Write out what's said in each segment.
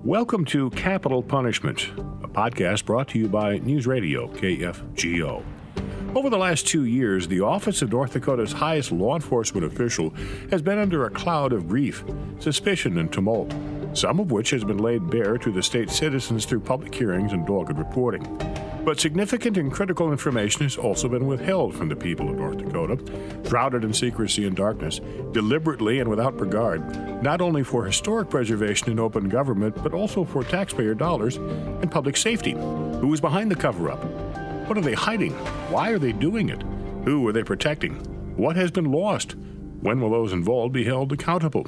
Welcome to Capital Punishment, a podcast brought to you by News Radio KFGO. Over the last 2 years, the office of North Dakota's highest law enforcement official has been under a cloud of grief, suspicion, and tumult, some of which has been laid bare to the state's citizens through public hearings and dogged reporting. But significant and critical information has also been withheld from the people of North Dakota, shrouded in secrecy and darkness, deliberately and without regard, not only for historic preservation and open government, but also for taxpayer dollars and public safety. Who is behind the cover-up? What are they hiding? Why are they doing it? Who are they protecting? What has been lost? When will those involved be held accountable?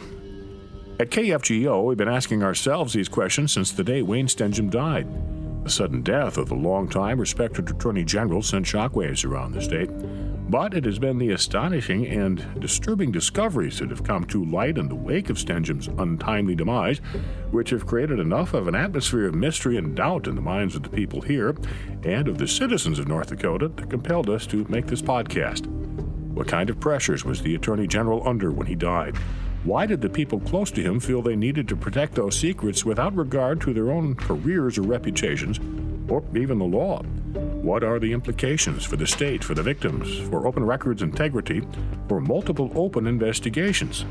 At KFGO, we've been asking ourselves these questions since the day Wayne Stenehjem died. The sudden death of the long-time respected Attorney General sent shockwaves around the state. But it has been the astonishing and disturbing discoveries that have come to light in the wake of Stenehjem's untimely demise, which have created enough of an atmosphere of mystery and doubt in the minds of the people here and of the citizens of North Dakota that compelled us to make this podcast. What kind of pressures was the Attorney General under when he died? Why did the people close to him feel they needed to protect those secrets without regard to their own careers or reputations, or even the law? What are the implications for the state, for the victims, for open records integrity, for multiple open investigations?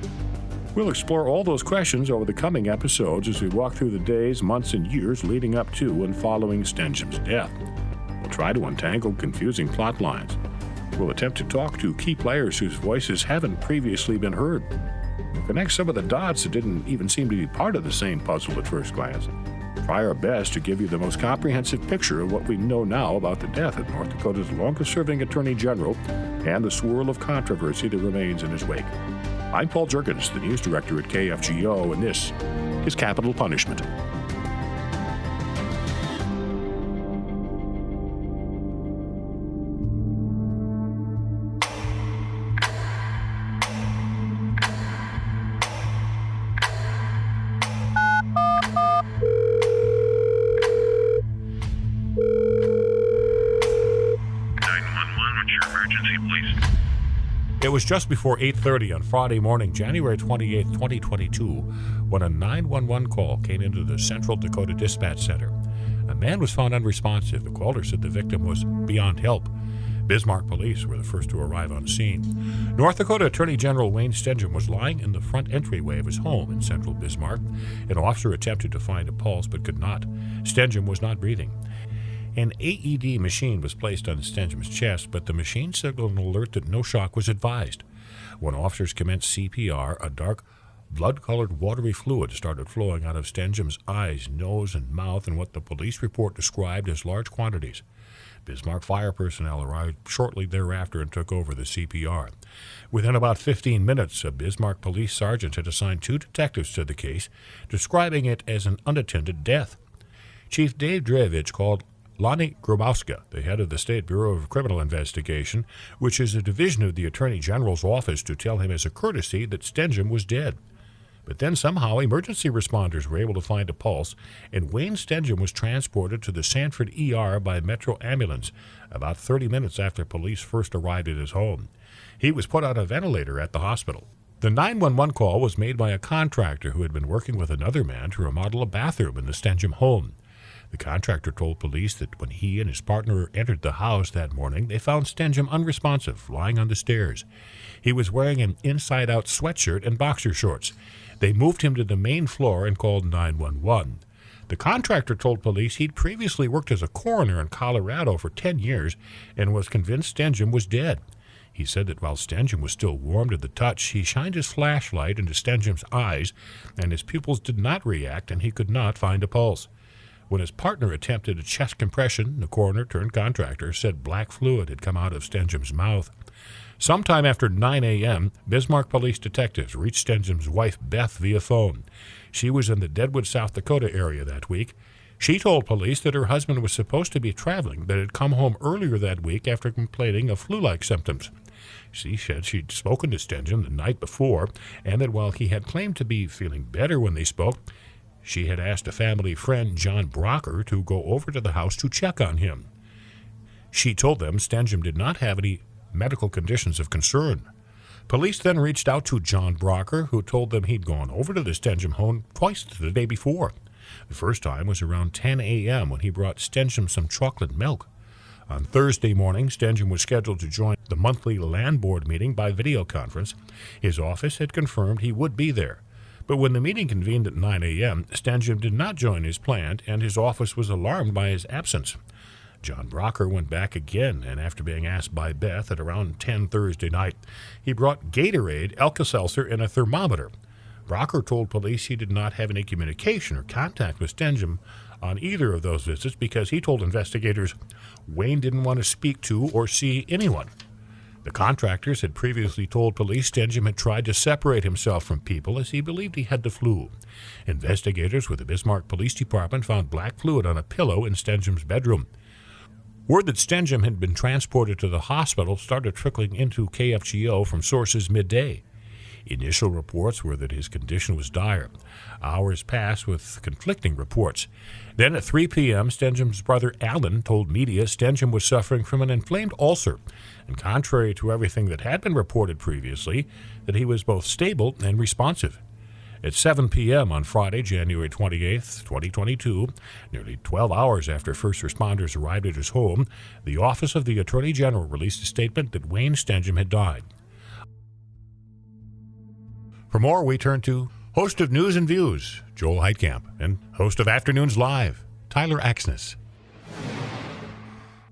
We'll explore all those questions over the coming episodes as we walk through the days, months, and years leading up to and following Stenehjem's death. We'll try to untangle confusing plot lines. We'll attempt to talk to key players whose voices haven't previously been heard. We'll connect some of the dots that didn't even seem to be part of the same puzzle at first glance. Try our best to give you the most comprehensive picture of what we know now about the death of North Dakota's longest-serving Attorney General and the swirl of controversy that remains in his wake. I'm Paul Juergens, the news director at KFGO, and this is Capital Punishment. It was just before 8:30 on Friday morning, January 28, 2022, when a 911 call came into the Central Dakota Dispatch Center. A man was found unresponsive. The caller said the victim was beyond help. Bismarck police were the first to arrive on scene. North Dakota Attorney General Wayne Stenehjem was lying in the front entryway of his home in central Bismarck. An officer attempted to find a pulse but could not. Stenehjem was not breathing. An AED machine was placed on Stenehjem's chest, but the machine signaled an alert that no shock was advised. When officers commenced CPR, a dark, blood-colored watery fluid started flowing out of Stenehjem's eyes, nose, and mouth in what the police report described as large quantities. Bismarck fire personnel arrived shortly thereafter and took over the CPR. Within about 15 minutes, a Bismarck police sergeant had assigned 2 detectives to the case, describing it as an unattended death. Chief Dave Drevich called Lonnie Grabowska, the head of the State Bureau of Criminal Investigation, which is a division of the Attorney General's office, to tell him as a courtesy that Stenehjem was dead. But then somehow emergency responders were able to find a pulse, and Wayne Stenehjem was transported to the Sanford ER by Metro Ambulance about 30 minutes after police first arrived at his home. He was put on a ventilator at the hospital. The 911 call was made by a contractor who had been working with another man to remodel a bathroom in the Stenehjem home. The contractor told police that when he and his partner entered the house that morning, they found Stenehjem unresponsive, lying on the stairs. He was wearing an inside-out sweatshirt and boxer shorts. They moved him to the main floor and called 911. The contractor told police he'd previously worked as a coroner in Colorado for 10 years and was convinced Stenehjem was dead. He said that while Stenehjem was still warm to the touch, he shined his flashlight into Stenehjem's eyes, and his pupils did not react, and he could not find a pulse. When his partner attempted a chest compression, the coroner-turned-contractor said black fluid had come out of Stenehjem's mouth. Sometime after 9 a.m., Bismarck police detectives reached Stenehjem's wife, Beth, via phone. She was in the Deadwood, South Dakota area that week. She told police that her husband was supposed to be traveling, but had come home earlier that week after complaining of flu-like symptoms. She said she'd spoken to Stenehjem the night before, and that while he had claimed to be feeling better when they spoke, she had asked a family friend, John Brocker, to go over to the house to check on him. She told them Stenehjem did not have any medical conditions of concern. Police then reached out to John Brocker, who told them he'd gone over to the Stenehjem home twice the day before. The first time was around 10 a.m. when he brought Stenehjem some chocolate milk. On Thursday morning, Stenehjem was scheduled to join the monthly land board meeting by video conference. His office had confirmed he would be there. But when the meeting convened at 9 a.m., Stenehjem did not join his plant, and his office was alarmed by his absence. John Brocker went back again, and after being asked by Beth at around 10 Thursday night, he brought Gatorade, Alka-Seltzer, and a thermometer. Brocker told police he did not have any communication or contact with Stenehjem on either of those visits because he told investigators Wayne didn't want to speak to or see anyone. The contractors had previously told police Stenehjem had tried to separate himself from people as he believed he had the flu. Investigators with the Bismarck Police Department found black fluid on a pillow in Stenehjem's bedroom. Word that Stenehjem had been transported to the hospital started trickling into KFGO from sources midday. Initial reports were that his condition was dire. Hours passed with conflicting reports. Then at 3 p.m., Stenehjem's brother Alan told media Stenehjem was suffering from an inflamed ulcer, and contrary to everything that had been reported previously, that he was both stable and responsive. At 7 p.m. on Friday, January 28, 2022, nearly 12 hours after first responders arrived at his home, the Office of the Attorney General released a statement that Wayne Stenehjem had died. For more, we turn to host of News and Views, Joel Heitkamp, and host of Afternoons Live, Tyler Axness.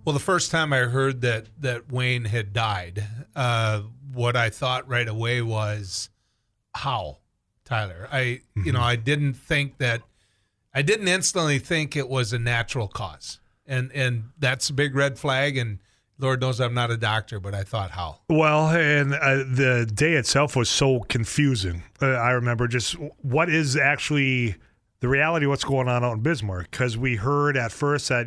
Well, the first time I heard that Wayne had died, what I thought right away was, how, Tyler? I didn't instantly think it was a natural cause. And that's a big red flag, and Lord knows I'm not a doctor, but I thought, how? Well, and the day itself was so confusing. I remember just what is actually the reality of what's going on out in Bismarck, because we heard at first that,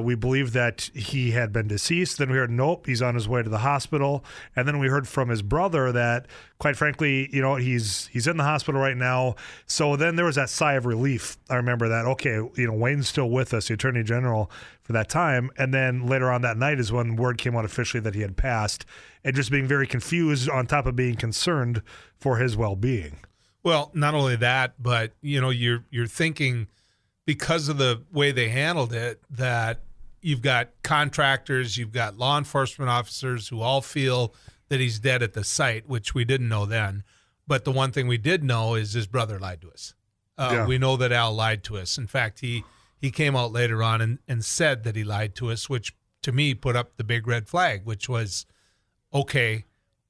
we believe that he had been deceased. Then we heard, nope, he's on his way to the hospital. And then we heard from his brother that, quite frankly, he's in the hospital right now. So then there was that sigh of relief. I remember that, okay, Wayne's still with us, the Attorney General, for that time. And then later on that night is when word came out officially that he had passed, and just being very confused on top of being concerned for his well-being. Well, not only that, but, you're thinking, because of the way they handled it, that you've got contractors, you've got law enforcement officers who all feel that he's dead at the site, which we didn't know then. But the one thing we did know is his brother lied to us. We know that Al lied to us. In fact, he came out later on and said that he lied to us, which to me put up the big red flag, which was, okay,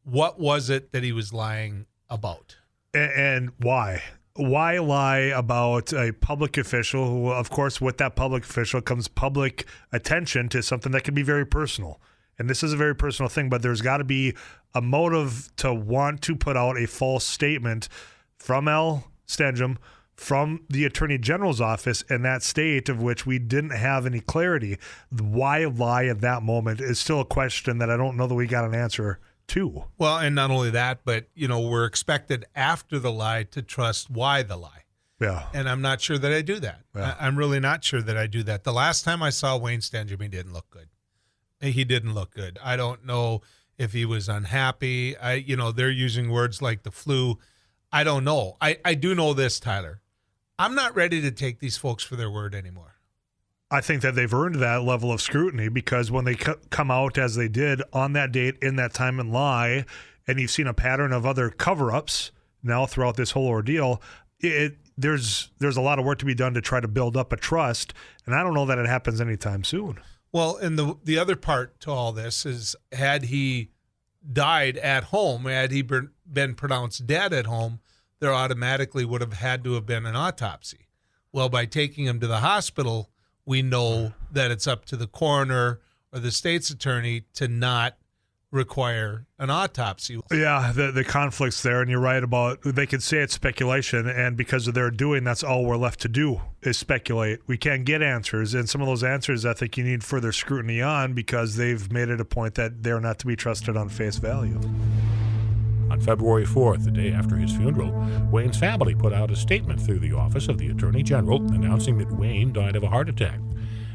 what was it that he was lying about? And why? Why lie about a public official who, of course, with that public official comes public attention to something that can be very personal? And this is a very personal thing, but there's got to be a motive to want to put out a false statement from Al Stenehjem, from the Attorney General's office, in that state of which we didn't have any clarity. Why lie at that moment is still a question that I don't know that we got an answer to. Well, and not only that, but, we're expected after the lie to trust why the lie. Yeah. And I'm not sure that I do that. Yeah. I'm really not sure that I do that. The last time I saw Wayne Stenehjem, he didn't look good. He didn't look good. I don't know if he was unhappy. They're using words like the flu. I don't know. I do know this, Tyler. I'm not ready to take these folks for their word anymore. I think that they've earned that level of scrutiny, because when they come out as they did on that date, in that time, and lie, and you've seen a pattern of other cover-ups now throughout this whole ordeal, there's a lot of work to be done to try to build up a trust, and I don't know that it happens anytime soon. Well, and the other part to all this is, had he died at home, had he been pronounced dead at home, there automatically would have had to have been an autopsy. Well, by taking him to the hospital, we know that it's up to the coroner or the state's attorney to not require an autopsy. Yeah, the conflict's there, and you're right about, they could say it's speculation, and because of their doing, that's all we're left to do is speculate. We can't get answers, and some of those answers I think you need further scrutiny on, because they've made it a point that they're not to be trusted on face value. On February 4th, the day after his funeral, Wayne's family put out a statement through the Office of the Attorney General announcing that Wayne died of a heart attack.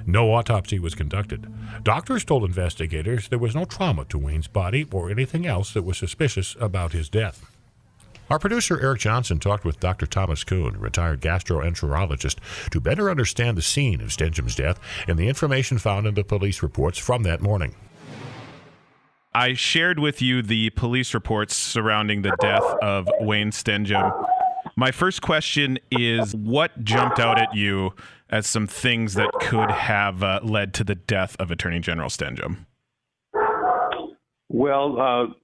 No autopsy was conducted. Doctors told investigators there was no trauma to Wayne's body or anything else that was suspicious about his death. Our producer, Eric Johnson, talked with Dr. Thomas Kuhn, retired gastroenterologist, to better understand the scene of Stenehjem's death and the information found in the police reports from that morning. I shared with you the police reports surrounding the death of Wayne Stenehjem. My first question is, what jumped out at you as some things that could have led to the death of Attorney General Stenehjem? Well,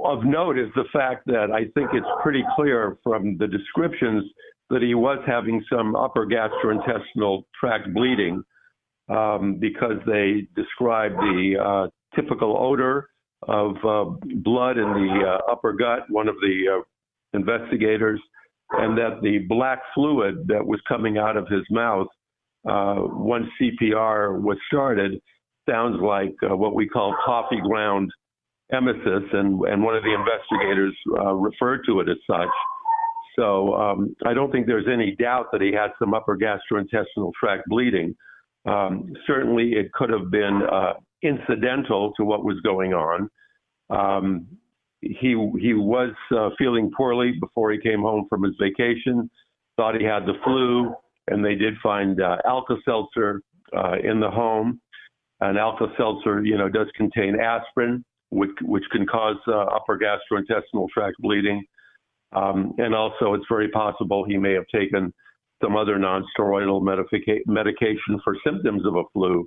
of note is the fact that I think it's pretty clear from the descriptions that he was having some upper gastrointestinal tract bleeding, because they described the typical odor of blood in the upper gut, one of the investigators, and that the black fluid that was coming out of his mouth once CPR was started sounds like what we call coffee ground emesis, and one of the investigators referred to it as such. So I don't think there's any doubt that he had some upper gastrointestinal tract bleeding. Certainly it could have been incidental to what was going on. He was feeling poorly before he came home from his vacation, thought he had the flu, and they did find Alka-Seltzer in the home. And Alka-Seltzer, does contain aspirin, which can cause upper gastrointestinal tract bleeding. And also it's very possible he may have taken some other non-steroidal medication for symptoms of a flu,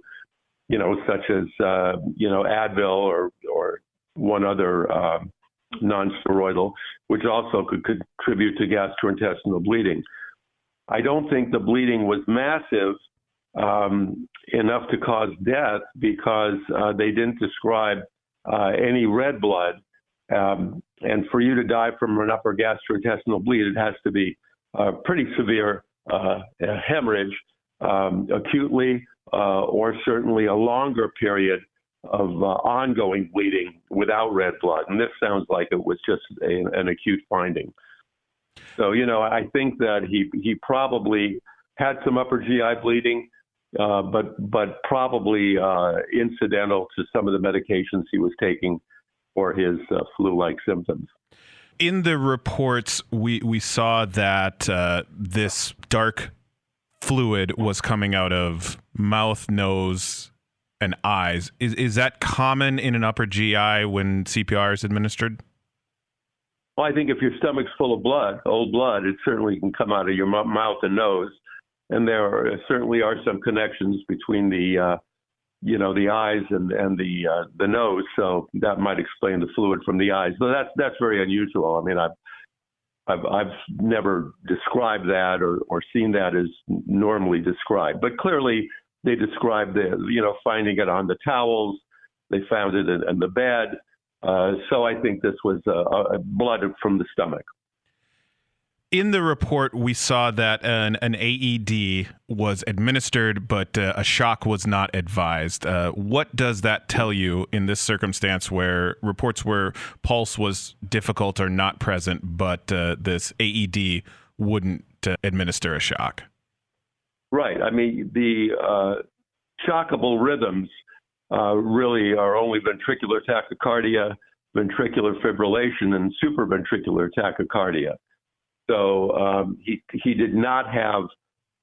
such as, Advil or one other non-steroidal, which also could contribute to gastrointestinal bleeding. I don't think the bleeding was massive enough to cause death, because they didn't describe any red blood. And for you to die from an upper gastrointestinal bleed, it has to be pretty severe hemorrhage, acutely, or certainly a longer period of ongoing bleeding without red blood. And this sounds like it was just an acute finding. So, I think that he probably had some upper GI bleeding, but probably incidental to some of the medications he was taking for his flu-like symptoms. In the reports, we saw that this dark fluid was coming out of mouth, nose, and eyes. Is that common in an upper GI when CPR is administered? Well, I think if your stomach's full of blood, old blood, it certainly can come out of your mouth and nose. And there certainly are some connections between the eyes and the nose. So that might explain the fluid from the eyes. So that's very unusual. I mean, I've never described that or seen that as normally described. But clearly they described finding it on the towels. They found it in the bed. So I think this was blood from the stomach. In the report, we saw that an AED was administered, but a shock was not advised. What does that tell you in this circumstance where reports where pulse was difficult or not present, but this AED wouldn't administer a shock? Right. I mean, the shockable rhythms really are only ventricular tachycardia, ventricular fibrillation, and supraventricular tachycardia. So he did not have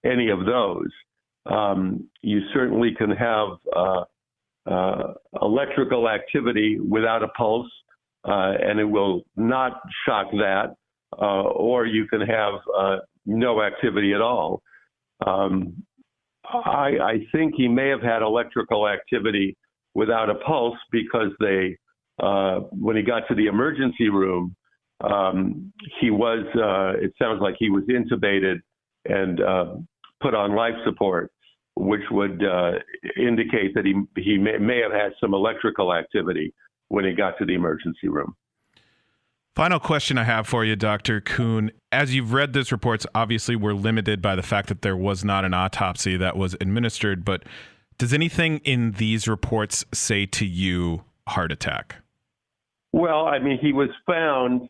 any of those. You certainly can have electrical activity without a pulse, and it will not shock that, or you can have no activity at all. I think he may have had electrical activity without a pulse because when he got to the emergency room, he was, it sounds like he was intubated and put on life support, which would indicate that he may have had some electrical activity when he got to the emergency room. Final question I have for you, Dr. Kuhn. As you've read these reports, obviously we're limited by the fact that there was not an autopsy that was administered, but does anything in these reports say to you heart attack? Well, I mean, he was found,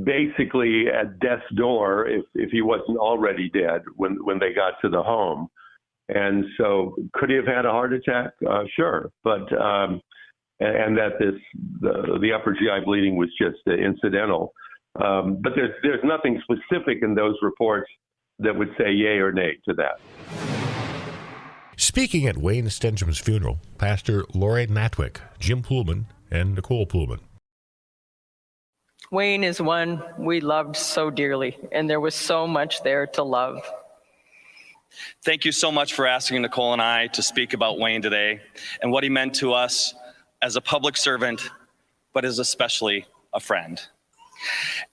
basically at death's door if he wasn't already dead when they got to the home. And so could he have had a heart attack? Sure. But and that the upper GI bleeding was just incidental. But there's nothing specific in those reports that would say yay or nay to that. Speaking at Wayne Stenehjem's funeral, Pastor Lori Natwick, Jim Poolman, and Nicole Poolman. Wayne is one we loved so dearly, and there was so much there to love. Thank you so much for asking Nicole and I to speak about Wayne today and what he meant to us as a public servant, but as especially a friend.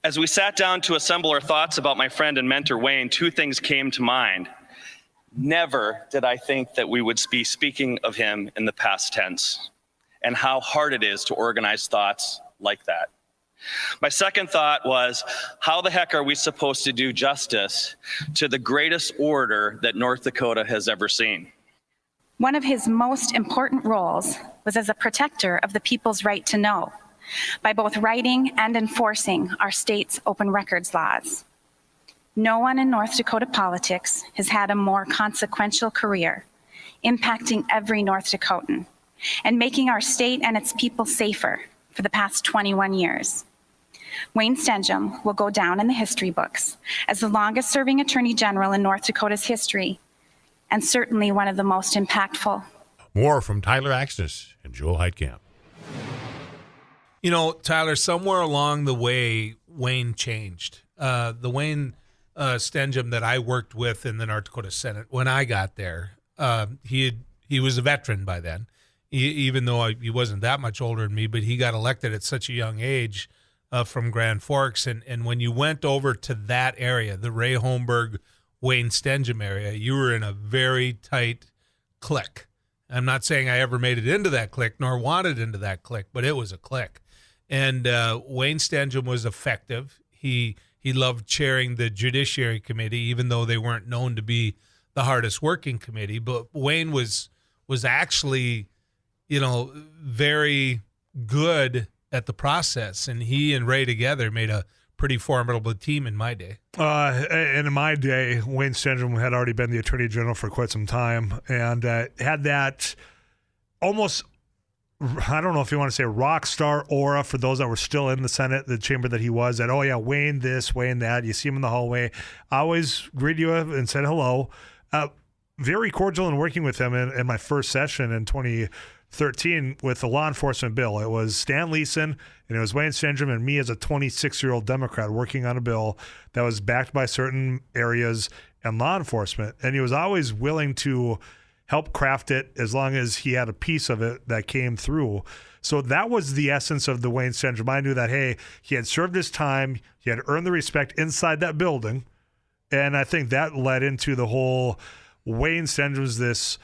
As we sat down to assemble our thoughts about my friend and mentor Wayne, two things came to mind. Never did I think that we would be speaking of him in the past tense, and how hard it is to organize thoughts like that. My second thought was, how the heck are we supposed to do justice to the greatest orator that North Dakota has ever seen? One of his most important roles was as a protector of the people's right to know, by both writing and enforcing our state's open records laws. No one in North Dakota politics has had a more consequential career, impacting every North Dakotan and making our state and its people safer for the past 21 years. Wayne Stenehjem will go down in the history books as the longest-serving Attorney General in North Dakota's history, and certainly one of the most impactful. More from Tyler Axness and Joel Heitkamp. You know, Tyler, somewhere along the way, Wayne changed. The Wayne Stenehjem that I worked with in the North Dakota Senate, when I got there, he was a veteran by then, even though he wasn't that much older than me, but he got elected at such a young age from Grand Forks. And when you went over to that area, the Ray Holmberg, Wayne Stenehjem area, you were in a very tight clique. I'm not saying I ever made it into that clique, nor wanted into that clique, but it was a clique. And Wayne Stenehjem was effective. He loved chairing the Judiciary Committee, even though they weren't known to be the hardest working committee. But Wayne was actually, very good at the process, and he and Ray together made a pretty formidable team in my day. And in my day, Wayne Stenehjem had already been the Attorney General for quite some time, and had that almost, I don't know if you want to say rock star aura for those that were still in the Senate, the chamber that he was at. Oh yeah, Wayne this, Wayne that. You see him in the hallway. I always greeted you and said hello. Very cordial in working with him in my first session in 2013 with the law enforcement bill. It was Stan Leeson and it was Wayne Stenehjem and me as a 26-year-old Democrat working on a bill that was backed by certain areas and law enforcement. And he was always willing to help craft it as long as he had a piece of it that came through. So that was the essence of the Wayne Stenehjem. I knew that, hey, he had served his time, he had earned the respect inside that building, and I think that led into the whole Wayne Stenehjem was this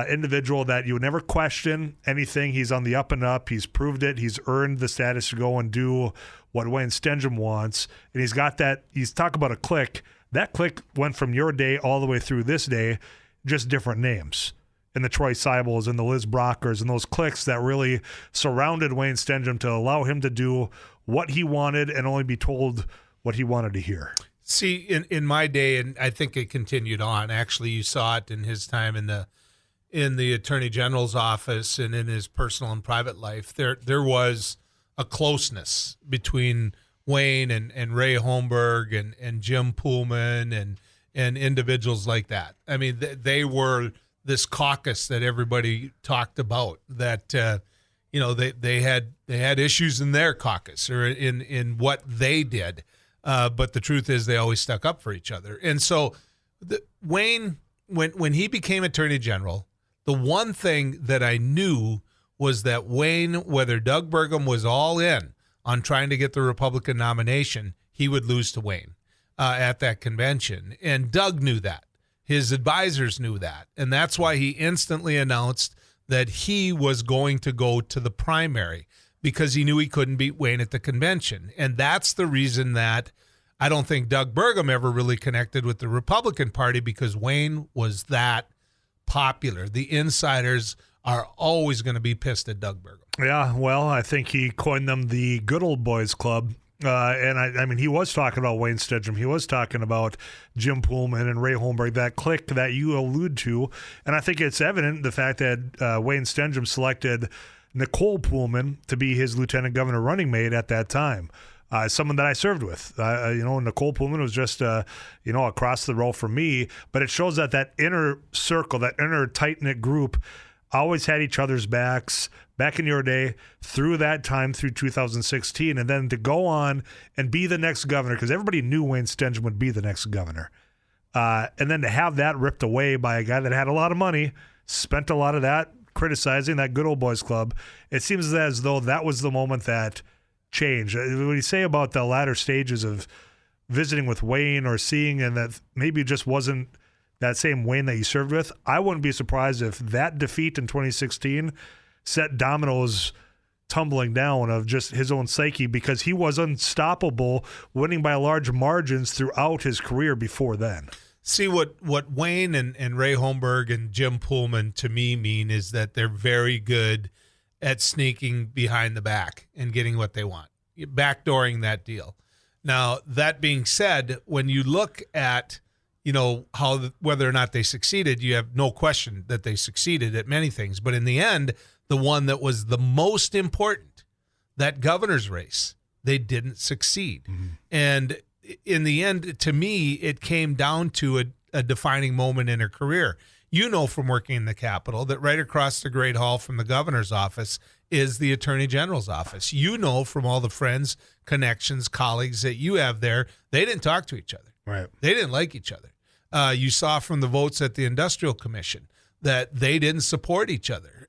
individual that you would never question anything. He's on the up and up. He's proved it. He's earned the status to go and do what Wayne Stenehjem wants, and he's got that. He's talk about a clique. That clique went from your day all the way through this day, just different names. And the Troy Seibels and the Liz Brockers and those cliques that really surrounded Wayne Stenehjem to allow him to do what he wanted and only be told what he wanted to hear. See, in my day, and I think it continued on. Actually, you saw it in his time in the Attorney General's office and in his personal and private life. There was a closeness between Wayne and Ray Holmberg and Jim Poolman and individuals like that. I mean, they were this caucus that everybody talked about. That they had issues in their caucus or in what they did. But the truth is, they always stuck up for each other. And so, Wayne, when he became Attorney General, the one thing that I knew was that Wayne, whether Doug Burgum was all in on trying to get the Republican nomination, he would lose to Wayne at that convention. And Doug knew that. His advisors knew that. And that's why he instantly announced that he was going to go to the primary, because he knew he couldn't beat Wayne at the convention. And that's the reason that I don't think Doug Burgum ever really connected with the Republican Party, because Wayne was that popular. The insiders are always going to be pissed at Doug Burgum. Yeah, well, I think he coined them the good old boys club. And I mean, he was talking about Wayne Stenehjem. He was talking about Jim Poolman and Ray Holmberg, that clique that you allude to. And I think it's evident the fact that Wayne Stenehjem selected Nicole Pullman to be his lieutenant governor running mate at that time. Someone that I served with. Nicole Pullman was just, across the row from me. But it shows that inner circle, that inner tight-knit group always had each other's backs back in your day through that time, through 2016. And then to go on and be the next governor, because everybody knew Wayne Stenehjem would be the next governor. And then to have that ripped away by a guy that had a lot of money, spent a lot of that criticizing that good old boys club, it seems as though that was the moment that changed. What do you say about the latter stages of visiting with Wayne or seeing, and that maybe it just wasn't that same Wayne that you served with? I wouldn't be surprised if that defeat in 2016 set dominoes tumbling down of just his own psyche, because he was unstoppable, winning by large margins throughout his career before then. See, what Wayne and Ray Holmberg and Jim Pullman to me mean is that they're very good at sneaking behind the back and getting what they want, backdooring that deal. Now, that being said, when you look at whether or not they succeeded, you have no question that they succeeded at many things. But in the end, the one that was the most important, that governor's race, they didn't succeed. Mm-hmm. And in the end, to me, it came down to a defining moment in her career. You know from working in the Capitol that right across the Great Hall from the governor's office is the Attorney General's office. You know from all the friends, connections, colleagues that you have there, they didn't talk to each other. Right. They didn't like each other. You saw from the votes at the Industrial Commission that they didn't support each other.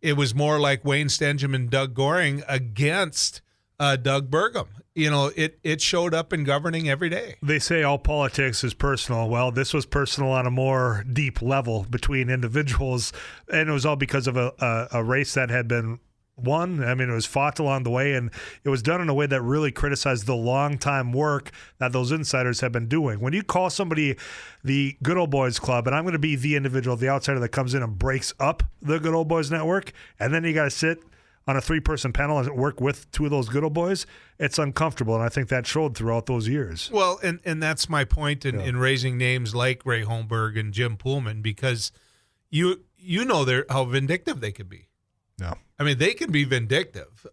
It was more like Wayne Stenehjem and Doug Goring against Doug Burgum. It showed up in governing every day. They say all politics is personal. Well, this was personal on a more deep level between individuals, and it was all because of a race that had been won. I mean, it was fought along the way, and it was done in a way that really criticized the long-time work that those insiders have been doing. When you call somebody the Good Old Boys Club, and I'm going to be the individual, the outsider that comes in and breaks up the Good Old Boys Network, and then you got to sit on a 3-person panel and work with 2 of those good old boys, it's uncomfortable, and I think that showed throughout those years. Well, and that's my point in raising names like Ray Holmberg and Jim Pullman, because you know how vindictive they could be. No. I mean, they can be vindictive.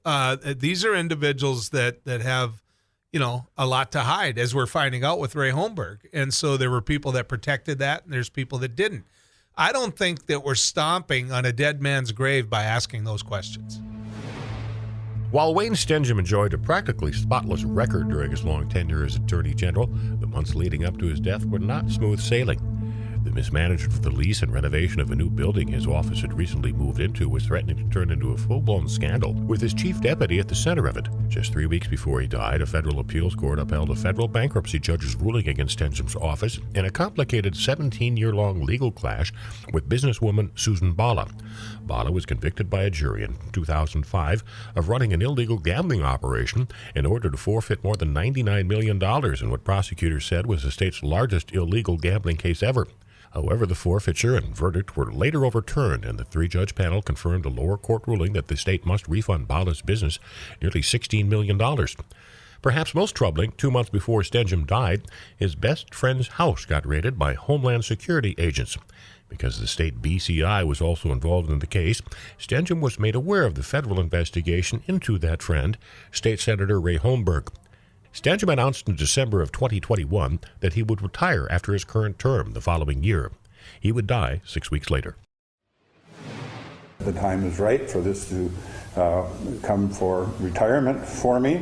These are individuals that have, a lot to hide, as we're finding out with Ray Holmberg. And so there were people that protected that, and there's people that didn't. I don't think that we're stomping on a dead man's grave by asking those questions. While Wayne Stenehjem enjoyed a practically spotless record during his long tenure as Attorney General, the months leading up to his death were not smooth sailing. The mismanagement of the lease and renovation of a new building his office had recently moved into was threatening to turn into a full-blown scandal, with his chief deputy at the center of it. Just 3 weeks before he died, a federal appeals court upheld a federal bankruptcy judge's ruling against Stenehjem's office in a complicated 17-year-long legal clash with businesswoman Susan Bala. Bala was convicted by a jury in 2005 of running an illegal gambling operation in order to forfeit more than $99 million in what prosecutors said was the state's largest illegal gambling case ever. However, the forfeiture and verdict were later overturned, and the 3-judge panel confirmed a lower court ruling that the state must refund Bala's business nearly $16 million. Perhaps most troubling, 2 months before Stenehjem died, his best friend's house got raided by Homeland Security agents. Because the state BCI was also involved in the case, Stenehjem was made aware of the federal investigation into that friend, State Senator Ray Holmberg. Stenehjem announced in December of 2021 that he would retire after his current term the following year. He would die 6 weeks later. The time is right for this to come for retirement for me.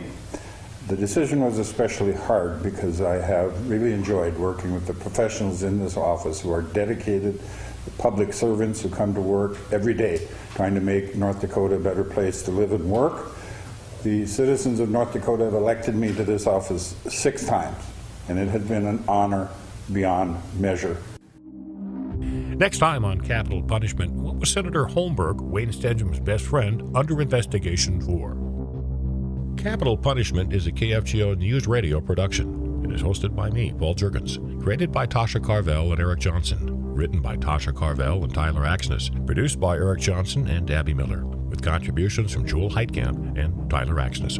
The decision was especially hard because I have really enjoyed working with the professionals in this office who are dedicated, the public servants who come to work every day trying to make North Dakota a better place to live and work. The citizens of North Dakota have elected me to this office 6 times, and it has been an honor beyond measure. Next time on Capital Punishment, what was Senator Holmberg, Wayne Stenehjem's best friend, under investigation for? Capital Punishment is a KFGO News Radio production. It is hosted by me, Paul Juergens. Created by Tasha Carvel and Eric Johnson. Written by Tasha Carvel and Tyler Axness. Produced by Eric Johnson and Abby Miller. With contributions from Joel Heitkamp and Tyler Axness.